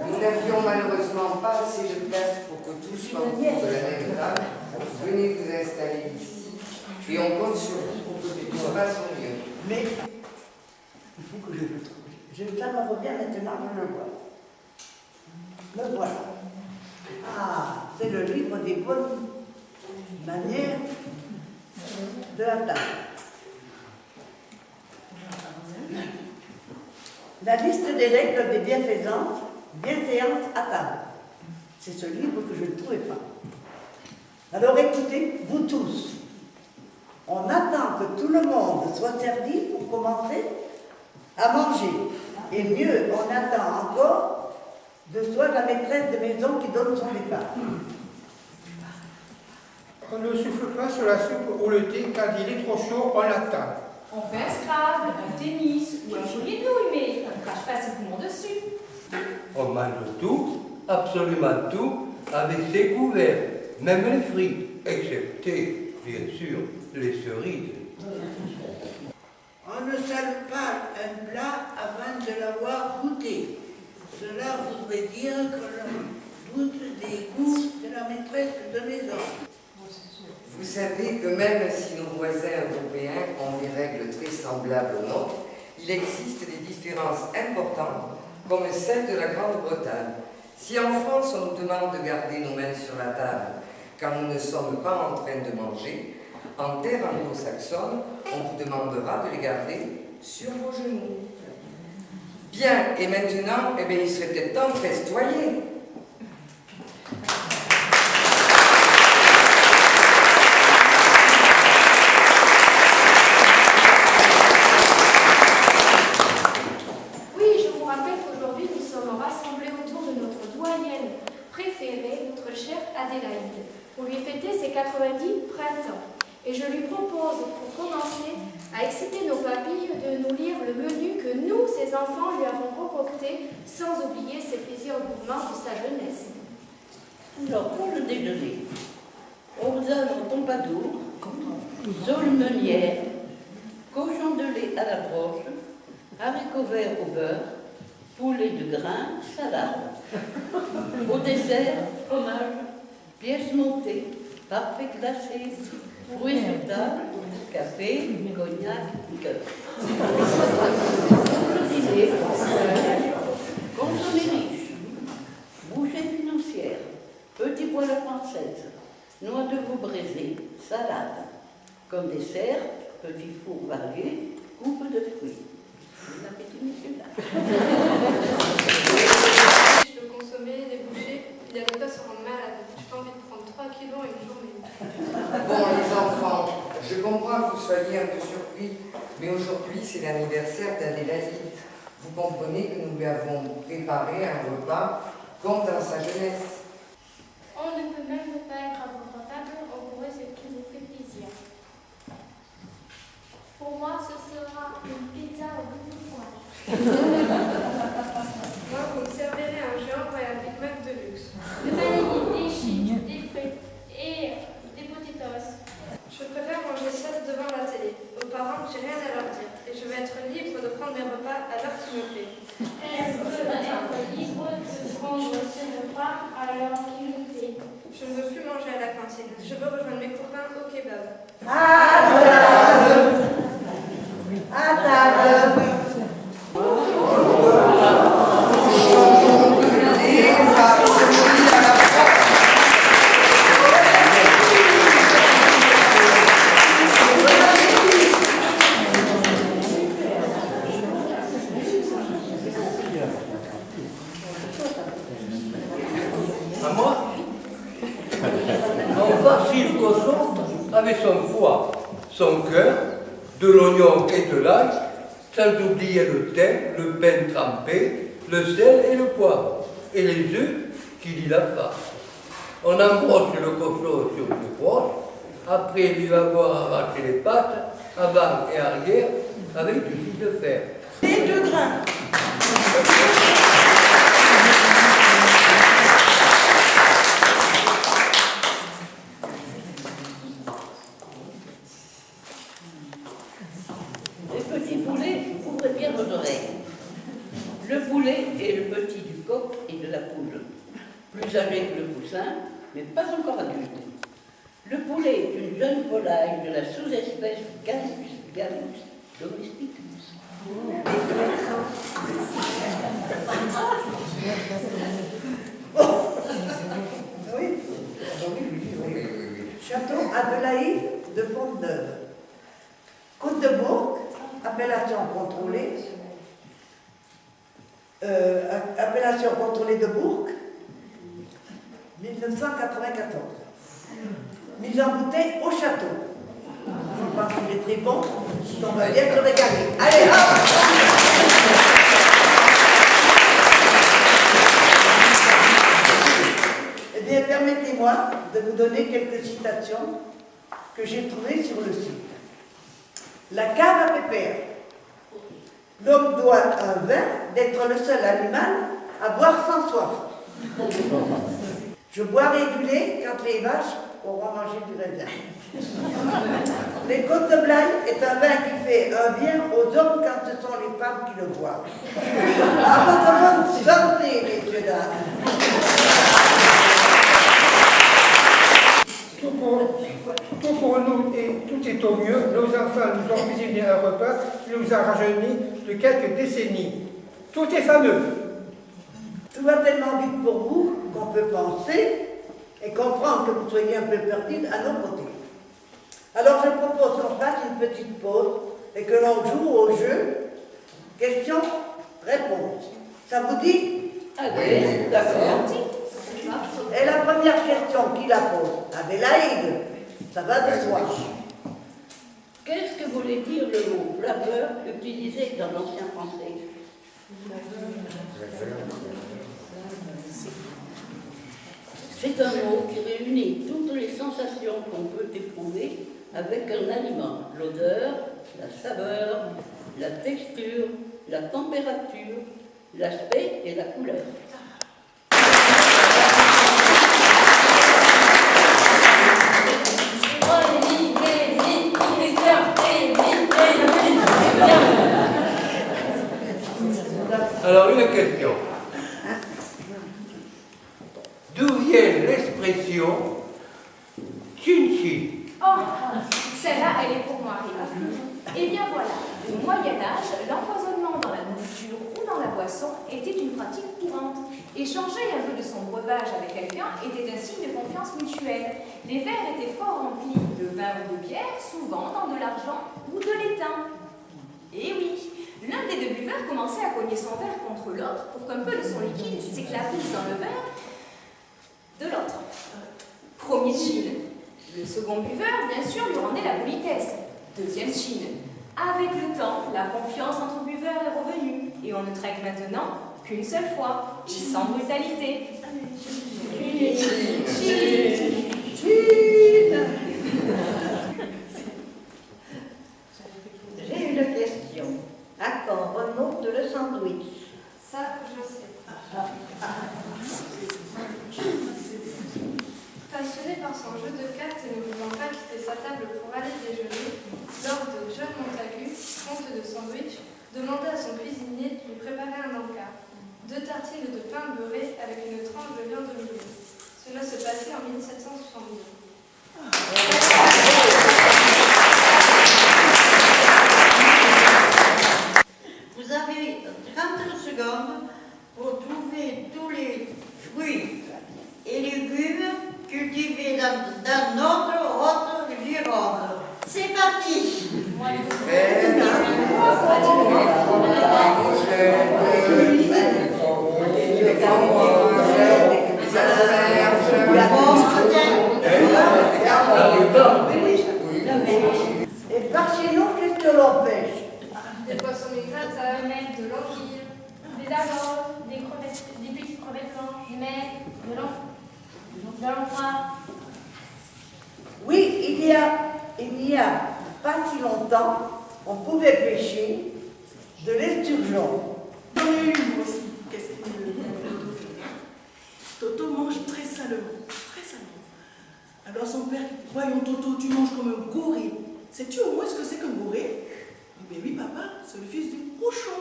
Nous n'avions malheureusement pas assez de place pour que tous membres de la même table. Venez vous installer ici et on compte sur vous pour que tout se passe au mieux. Mais il faut que je le trouve. Ça me revient maintenant, je le vois. Le voilà. Ah, c'est le livre des bonnes manières de la table. La liste des règles des bienséances à table. C'est ce livre que je ne trouvais pas. Alors écoutez, vous tous. On attend que tout le monde soit servi pour commencer à manger. Et mieux, on attend encore de soit la maîtresse de maison qui donne son départ. On ne souffle pas sur la soupe ou le thé car il est trop chaud, on l'attend. On fait un Scrabble, un tennis ou un joli nouille, mais on ne crache pas simplement dessus. On mange tout, absolument tout, avec ses couverts, même les frites, excepté, bien sûr, les cerises. On ne salue pas un plat avant de l'avoir goûté. Cela voudrait dire que l'on doute des goûts de la maîtresse de maison. Vous savez que même si nos voisins européens ont des règles très semblables aux nôtres, il existe des différences importantes, comme celle de la Grande-Bretagne. Si en France on nous demande de garder nos mains sur la table quand nous ne sommes pas en train de manger, en terre anglo-saxonne, on vous demandera de les garder sur vos genoux. Bien, et maintenant, eh bien, il serait peut-être temps de festoyer. Pour lui fêter ses 90 printemps. Et je lui propose, pour commencer, à exciter nos papilles de nous lire le menu que nous, ses enfants, lui avons concocté, sans oublier ses plaisirs gourmands de sa jeunesse. Alors, pour le déjeuner, on vous a au pompadour, sole meunière, cochon de lait à la broche, haricots verts au beurre, poulet de grain, salade. Au dessert, fromage, pièces montées, parfait glacé, fruits sur table, café, cognac, liqueur. Pour le dîner, consommé riche, bouchée financière, petit poêle à la française, noix de veau braisée, salade. Comme dessert, petit four varié, coupe de fruits. Bon appétit, messieurs. Le consommer, les bouchées, il y a de quoi se rendre malade. J'ai pas envie de prendre 3 kilos une journée. Bon, les enfants, je comprends que vous soyez un peu surpris, mais aujourd'hui, c'est l'anniversaire d'Adélaïde. Vous comprenez que nous lui avons préparé un repas comme dans sa jeunesse. On ne peut même pas être à votre table, on pourrait ce qui vous fait plaisir. Pour moi, ce sera une pizza au bout du fromage. Moi, vous me servirez un géant et un Big Mac de luxe. Des bananes, des chips, des frites et des potatoes. Je préfère manger ça devant la télé. Aux parents, j'ai rien à leur dire. Et je vais être libre de prendre mes repas à l'heure qui me plaît. Elle veut être libre de prendre ses repas à l'heure qui nous plaît. Je ne veux plus manger à la cantine. Je veux rejoindre mes copains au kebab. À table. avait son foie, son cœur, de l'oignon et de l'ail, sans oublier le thym, le pain trempé, le sel et le poivre, et les œufs qui lient la farce. On embroche le cochon sur une broche, après lui avoir arraché les pattes, avant et arrière, avec du fil de fer. Et 2 grains. Les petits poulets, ouvrez bien vos oreilles. Le poulet est le petit du coq et de la poule, plus âgé que le poussin, mais pas encore adulte. Le poulet est une jeune volaille de la sous-espèce Gallus domesticus. Oui. Château Adélaïde de Pont-Neuve. Côte de Bourg, appellation contrôlée. Appellation contrôlée de Bourg, 1994. Mise en bouteille au château. Je pense qu'il est très bon, on va bien se régaler. Allez, hop! Eh bien, permettez-moi de vous donner quelques citations que j'ai trouvées sur le site. La cave à pépère. L'homme doit un vin d'être le seul animal à boire sans soif. Je boirai du lait quand les vaches auront mangé du raisin. Les Côtes de Blaye est un vin qui fait un bien aux hommes quand ce sont les femmes qui le boivent. À votre bonne santé, messieurs, dames. Tout pour nous et tout est au mieux. Nos enfants nous ont cuisiné un repas qui nous a rajeuni de quelques décennies. Tout est fameux. Tout va tellement vite pour vous qu'on peut penser et comprendre que vous soyez un peu perdus à nos côtés. Alors je propose qu'on fasse une petite pause et que l'on joue au jeu questions-réponses. Ça vous dit? Allez, d'accord. Et la première question, qui la pose? Adélaïde, ça va de soi. Qu'est-ce que voulait dire le mot flaveur utilisé dans l'ancien français? C'est un mot qui réunit toutes les sensations qu'on peut éprouver avec un aliment. L'odeur, la saveur, la texture, la température, l'aspect et la couleur. Alors, une question. D'où vient l'expression chin-chin? Oh, celle-là, elle est pour moi, Rita. Eh bien voilà, au Moyen-Âge, l'empoisonnement dans la nourriture ou dans la boisson était une pratique courante. Échanger un peu de son breuvage avec quelqu'un était un signe de confiance mutuelle. Les verres étaient fort remplis de vin ou de bière, souvent dans de l'argent ou de l'étain. Et oui, l'un des deux buveurs commençait à cogner son verre contre l'autre pour qu'un peu de son liquide s'éclabousse dans le verre de l'autre. Premier chine. Le second buveur, bien sûr, lui rendait la politesse. Deuxième chine. Avec le temps, la confiance entre buveurs est revenue et on ne trinque maintenant qu'une seule fois, sans brutalité. J'ai une question. À quand remonte le sandwich? Ça, je sais. Passionné par son jeu de cartes et ne voulant pas quitter sa table pour aller déjeuner, Lord John Montagu, comte de Sandwich, demanda à son cuisinier de lui préparer un encart. 2 tartines de pain beurré avec une tranche de viande de poulet. Cela se passait en 1772. Vous avez 30 secondes pour trouver tous les fruits et légumes cultivés dans notre Haute-Gironde. C'est parti! pas. Oui, il n'y a pas si longtemps, on pouvait pêcher de l'esturgeon. J'en ai une, moi aussi. Qu'est-ce que Toto mange très salement, très salement. Alors son père, voyons Toto, tu manges comme un gorille. Sais-tu au moins ce que c'est qu'un gorille? Eh bien oui, papa, c'est le fils du cochon.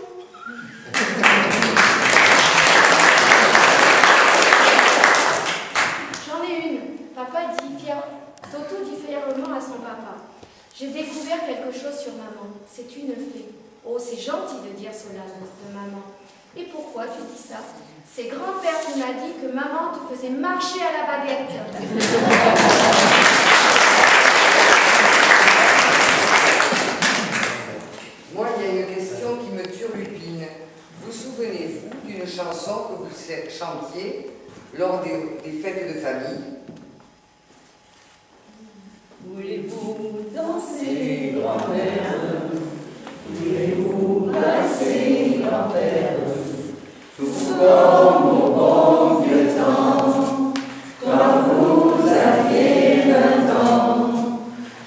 J'en ai une. Toto dit fièrement à son papa. J'ai découvert quelque chose sur maman. C'est une fée. Oh, c'est gentil de dire cela de maman. Et pourquoi tu dis ça? C'est grand-père qui m'a dit que maman te faisait marcher à la baguette. Moi, il y a une question qui me turlupine. Vous souvenez-vous d'une chanson que vous chantiez lors des fêtes de famille? Voulez-vous danser, grand-mère? Voulez-vous passer, grand-père? Tout comme au bon vieux temps, quand vous aviez 20 ans,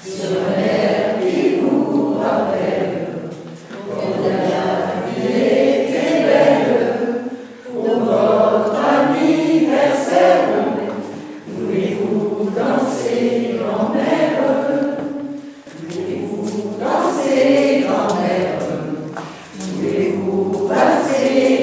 sur l'air qui vous rappelle, la vie était belle, pour votre anniversaire. Voulez-vous danser, grand-mère? Voulez-vous danser, grand-mère? Voulez-vous passer